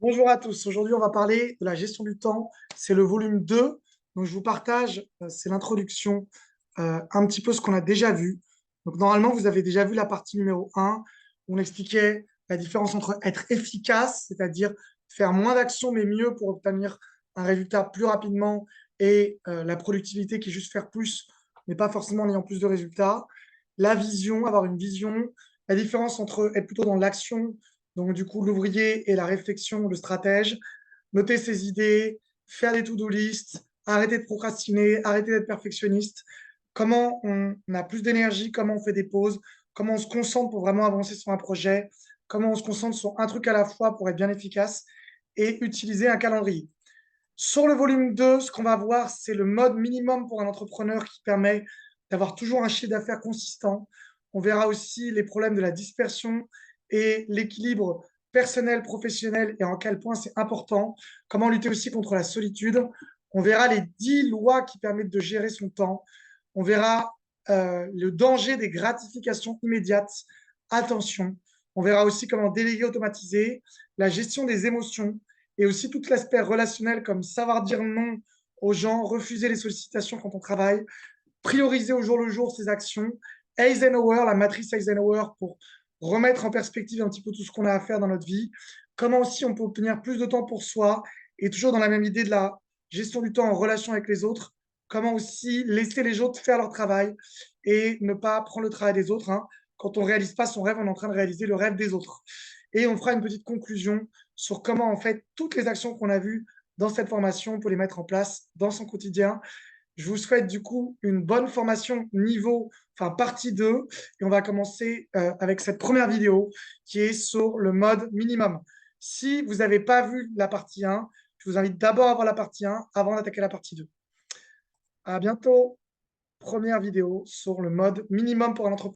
Bonjour à tous. Aujourd'hui, on va parler de la gestion du temps. C'est le volume 2. Donc, je vous partage, c'est l'introduction, un petit peu ce qu'on a déjà vu. Donc, normalement, vous avez déjà vu la partie numéro 1. On expliquait la différence entre être efficace, c'est-à-dire faire moins d'actions mais mieux pour obtenir un résultat plus rapidement, et la productivité qui est juste faire plus, mais pas forcément en ayant plus de résultats. La vision, avoir une vision. La différence entre être plutôt dans l'action, donc, du coup, l'ouvrier et la réflexion, le stratège, noter ses idées, faire des to-do list, arrêter de procrastiner, arrêter d'être perfectionniste, comment on a plus d'énergie, comment on fait des pauses, comment on se concentre pour vraiment avancer sur un projet, comment on se concentre sur un truc à la fois pour être bien efficace et utiliser un calendrier. Sur le volume 2, ce qu'on va voir, c'est le mode minimum pour un entrepreneur qui permet d'avoir toujours un chiffre d'affaires consistant. On verra aussi les problèmes de la dispersion et l'équilibre personnel, professionnel et en quel point c'est important. Comment lutter aussi contre la solitude. On verra les 10 lois qui permettent de gérer son temps. On verra le danger des gratifications immédiates. Attention. On verra aussi comment déléguer, automatiser, la gestion des émotions, et aussi tout l'aspect relationnel comme savoir dire non aux gens, refuser les sollicitations quand on travaille, prioriser au jour le jour ses actions. Eisenhower, la matrice Eisenhower, pour remettre en perspective un petit peu tout ce qu'on a à faire dans notre vie. Comment aussi on peut obtenir plus de temps pour soi, et toujours dans la même idée de la gestion du temps en relation avec les autres. Comment aussi laisser les autres faire leur travail et ne pas prendre le travail des autres, hein. Quand on ne réalise pas son rêve, on est en train de réaliser le rêve des autres. Et on fera une petite conclusion sur comment, en fait, toutes les actions qu'on a vues dans cette formation, on peut les mettre en place dans son quotidien. Je vous souhaite du coup une bonne formation niveau, enfin partie 2. Et on va commencer avec cette première vidéo qui est sur le mode minimum. Si vous n'avez pas vu la partie 1, je vous invite d'abord à voir la partie 1 avant d'attaquer la partie 2. À bientôt. Première vidéo sur le mode minimum pour un entrepreneur.